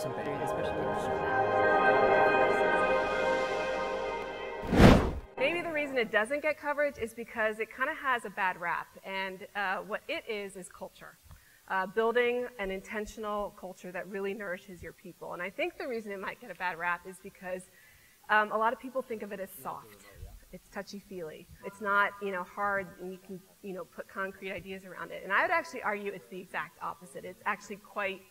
doesn't get coverage. Maybe the reason it doesn't get coverage is because it kind of has a bad rap, and what it is culture. Building an intentional culture that really nourishes your people. And I think the reason it might get a bad rap is because a lot of people think of it as soft. It's touchy-feely. It's not, hard, and you can, put concrete ideas around it. And I would actually argue it's the exact opposite. It's actually quite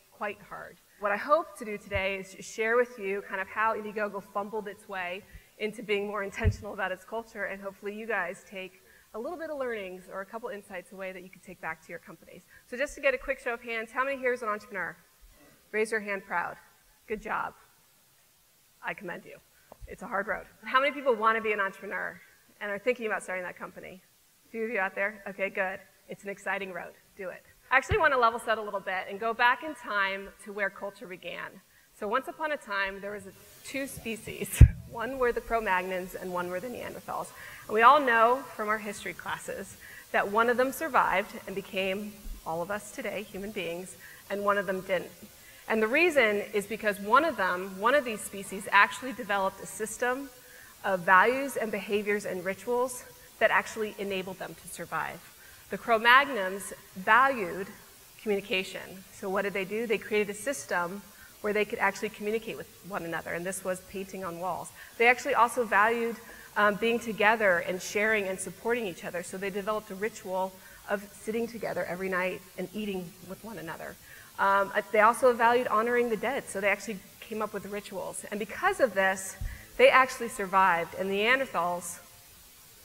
hard. What I hope to do today is share with you kind of how Indiegogo fumbled its way into being more intentional about its culture, and hopefully you guys take a little bit of learnings or a couple insights away that you can take back to your companies. So just to get a quick show of hands, how many here is an entrepreneur? Raise your hand proud. Good job. I commend you. It's a hard road. How many people want to be an entrepreneur and are thinking about starting that company? A few of you out there? Okay, good. It's an exciting road. Do it. I actually want to level set a little bit and go back in time to where culture began. So once upon a time, there was two species. One were the Cro-Magnons and one were the Neanderthals. And we all know from our history classes that one of them survived and became all of us today, human beings, and one of them didn't. And the reason is because one of these species actually developed a system of values and behaviors and rituals that actually enabled them to survive. The Cro-Magnons valued communication. So what did? They created a system where they could actually communicate with one another, and this was painting on walls. They actually also valued being together and sharing and supporting each other, so they developed a ritual of sitting together every night and eating with one another. They also valued honoring the dead, so they actually came up with rituals. And because of this, they actually survived, and the Neanderthals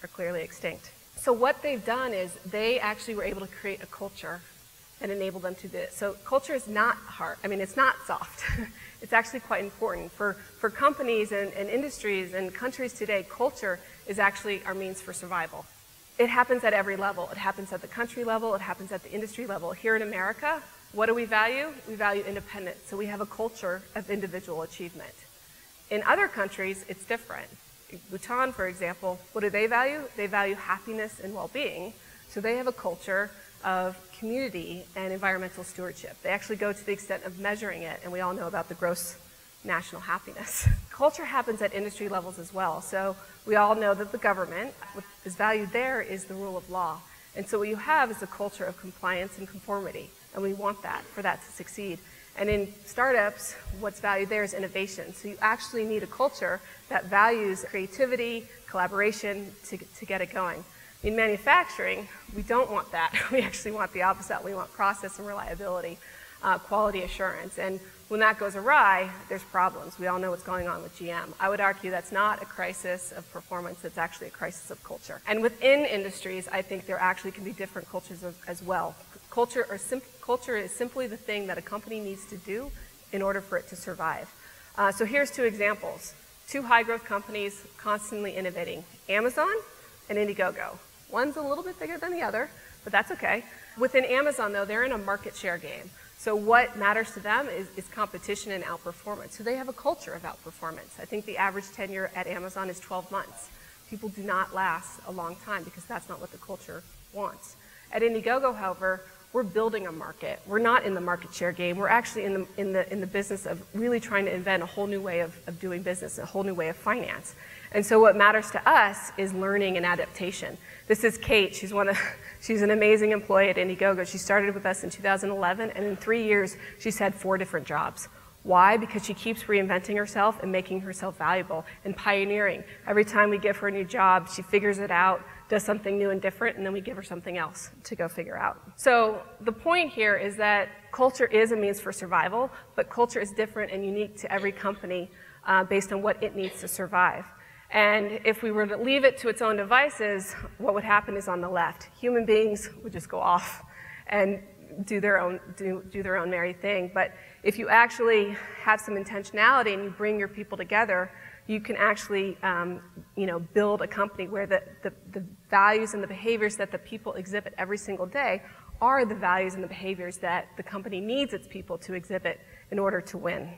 are clearly extinct. So what they've done is they actually were able to create a culture and enable them to do it. So culture is not hard. I mean, it's not soft. It's actually quite important. For companies and industries and countries today, culture is actually our means for survival. It happens at every level. It happens at the country level. It happens at the industry level. Here in America, what do we value? We value independence. So we have a culture of individual achievement. In other countries, it's different. Bhutan, for example, what do they value? They value happiness and well-being. So they have a culture of community and environmental stewardship. They actually go to the extent of measuring it, and we all know about the gross national happiness. Culture happens at industry levels as well. So we all know that the government, what is valued there is the rule of law. And so what you have is a culture of compliance and conformity, and we want that for that to succeed. And in startups, what's valued there is innovation. So you actually need a culture that values creativity, collaboration to get it going. In manufacturing, we don't want that. We actually want the opposite. We want process and reliability, quality assurance. And when that goes awry, there's problems. We all know what's going on with GM. I would argue that's not a crisis of performance, it's actually a crisis of culture. And within industries, I think there actually can be different cultures as well. Culture is simply the thing that a company needs to do in order for it to survive. So here's two examples. Two high-growth companies constantly innovating, Amazon and Indiegogo. One's a little bit bigger than the other, but that's okay. Within Amazon, though, they're in a market share game. So what matters to them is competition and outperformance. So they have a culture of outperformance. I think the average tenure at Amazon is 12 months. People do not last a long time because that's not what the culture wants. At Indiegogo, however, we're building a market. We're not in the market share game. We're actually in the business of really trying to invent a whole new way of doing business, a whole new way of finance. And so what matters to us is learning and adaptation. This is Kate. She's an amazing employee at Indiegogo. She started with us in 2011, and in 3 years, she's had 4 different jobs. Why? Because she keeps reinventing herself and making herself valuable and pioneering. Every time we give her a new job, she figures it out, does something new and different, and then we give her something else to go figure out. So the point here is that culture is a means for survival, but culture is different and unique to every company based on what it needs to survive. And if we were to leave it to its own devices, what would happen is on the left. Human beings would just go off and do their own merry thing. But if you actually have some intentionality and you bring your people together, you can actually build a company where the values and the behaviors that the people exhibit every single day are the values and the behaviors that the company needs its people to exhibit in order to win.